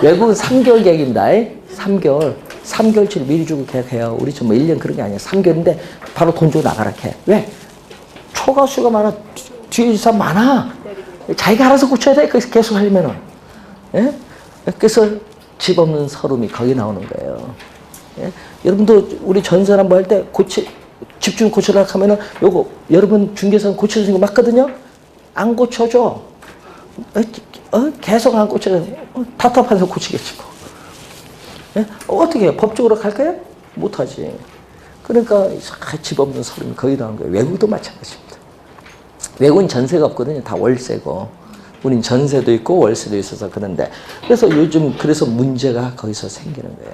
외국은 3개월 계약입니다. 3개월치를 미리 주고 계약해요. 우리 좀 1년 그런 게 아니야. 3개월인데 바로 돈 주고 나가라 해. 왜? 초과수가 많아. 뒤에 사람 많아. 자기가 알아서 고쳐야 돼. 계속 하려면은. 그래서 집 없는 서름이 거기 나오는 거예요. 여러분도 우리 전세 한번 할 때 집주인 고쳐라 하면은 요거 여러분 중개사는 고쳐주는 거 맞거든요? 안 고쳐줘. 계속 안 고쳐서 답답해서 고치겠지 뭐. 예? 어떻게 해요? 법적으로 갈까요? 못하지. 그러니까 집 없는 사람이 거의 나온 거예요. 외국도 마찬가지입니다. 외국은 전세가 없거든요. 다 월세고. 우린 전세도 있고 월세도 있어서 그런데. 그래서 요즘 그래서 문제가 거기서 생기는 거예요.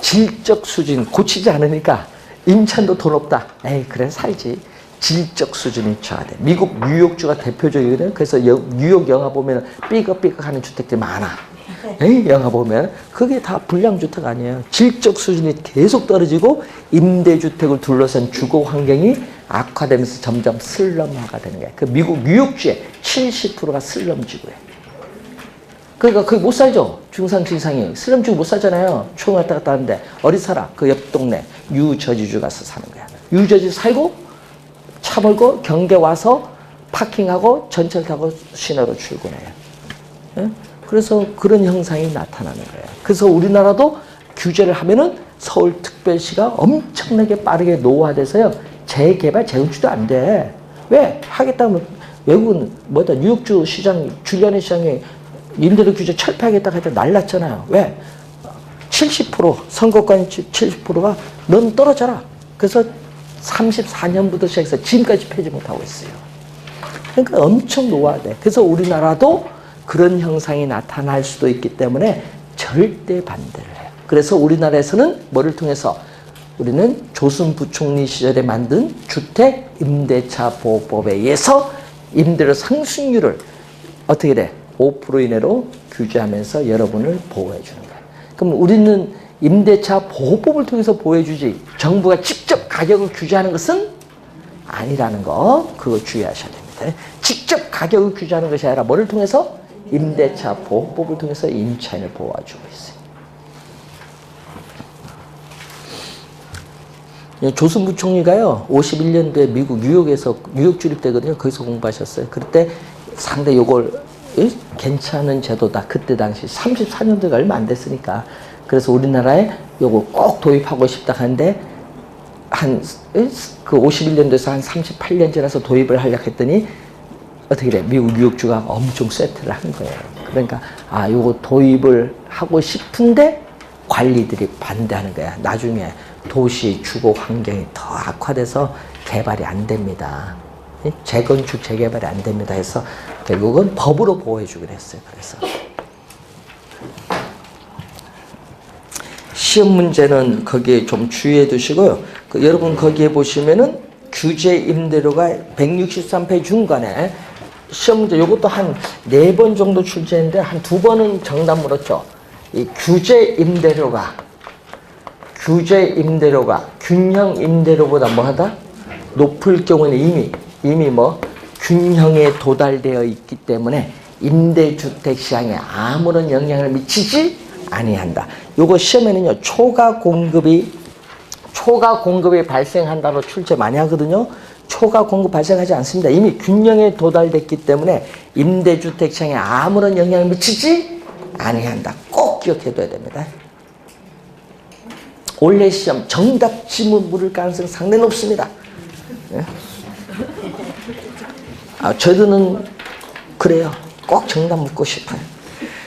질적 수준 고치지 않으니까 임차인도 돈 없다. 에이 그래 살지. 질적 수준이 저하돼. 미국 뉴욕주가 대표적이거든요. 그래서 뉴욕 영화 보면 삐걱삐걱하는 주택들이 많아. 에이, 영화 보면 그게 다 불량주택 아니에요. 질적 수준이 계속 떨어지고 임대주택을 둘러싼 주거 환경이 악화되면서 점점 슬럼화가 되는 거예요. 그 미국 뉴욕주의 70%가 슬럼지구예요. 그러니까 거기 못 살죠. 중상층 이상이. 슬럼지구 못 살잖아요. 총 왔다 갔다 하는데 어디 살아? 그 옆 동네 뉴저지주 가서 사는 거야. 뉴저지 살고 차 몰고 경계 와서 파킹하고 전철 타고 시내로 출근해요. 예? 그래서 그런 형상이 나타나는 거예요. 그래서 우리나라도 규제를 하면은 서울특별시가 엄청나게 빠르게 노후화돼서요. 재개발, 재건축도 안 돼. 왜? 하겠다면 외국은 뭐다 뉴욕주 시장, 줄리아니 시장에 임대료 규제 철폐하겠다고 해도 날랐잖아요. 왜? 70% 선거권 70%가 넌 떨어져라. 그래서 34년부터 시작해서 지금까지 폐지 못하고 있어요. 그러니까 엄청 노화돼. 그래서 우리나라도 그런 형상이 나타날 수도 있기 때문에 절대 반대를 해요. 그래서 우리나라에서는 뭐를 통해서 우리는 조선 부총리 시절에 만든 주택 임대차 보호법에 의해서 임대료 상승률을 어떻게 돼? 5% 이내로 규제하면서 여러분을 보호해 주는 거예요. 그럼 우리는 임대차 보호법을 통해서 보호해 주지 정부가 직접 가격을 규제하는 것은 아니라는 거 그거 주의하셔야 됩니다. 직접 가격을 규제하는 것이 아니라 뭐를 통해서? 임대차 보호법을 통해서 임차인을 보호해주고 있어요. 조선 부총리가요 51년도에 미국 뉴욕에서 뉴욕 주립대거든요. 거기서 공부하셨어요. 그때 상당히 요걸 괜찮은 제도다. 그때 당시 34년도가 얼마 안 됐으니까. 그래서 우리나라에 요걸 꼭 도입하고 싶다 하는데 한 그 51년도에서 한 38년 지나서 도입을 하려고 했더니 어떻게 돼? 미국 뉴욕주가 엄청 세트를 한 거예요. 그러니까 요거 도입을 하고 싶은데 관리들이 반대하는 거야. 나중에 도시 주거 환경이 더 악화돼서 개발이 안 됩니다. 재건축, 재개발이 안 됩니다. 해서 결국은 법으로 보호해 주기로 했어요. 그래서 시험 문제는 거기에 좀 주의해 두시고요. 여러분 거기에 보시면은 규제 임대료가 163페이지 중간에 시험 문제 요것도 한 4번 정도 출제했는데 한 2번은 정답 물었죠. 이 규제 임대료가 균형 임대료보다 뭐하다? 높을 경우는 이미 뭐 균형에 도달되어 있기 때문에 임대주택 시장에 아무런 영향을 미치지 아니한다. 요거 시험에는요 초과 공급이 발생한다로 출제 많이 하거든요. 초과 공급 발생하지 않습니다. 이미 균형에 도달됐기 때문에 임대주택 시장에 아무런 영향을 미치지 아니한다. 꼭 기억해둬야 됩니다. 올해 시험 정답 지문 물을 가능성이 상당히 높습니다. 네? 저희들은 그래요. 꼭 정답 묻고 싶어요.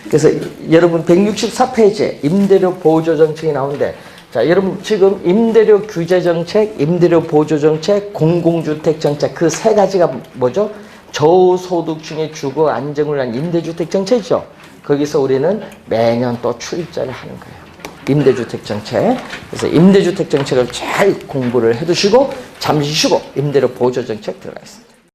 그래서 여러분 164페이지에 임대료 보조 정책이 나오는데 자, 여러분 지금 임대료 규제 정책, 임대료 보조 정책, 공공주택 정책 그 세 가지가 뭐죠? 저소득층의 주거 안정을 위한 임대주택 정책이죠. 거기서 우리는 매년 또 출제를 하는 거예요. 임대주택 정책. 그래서 임대주택 정책을 잘 공부를 해두시고 잠시 쉬고 임대료 보조 정책 들어가 있습니다.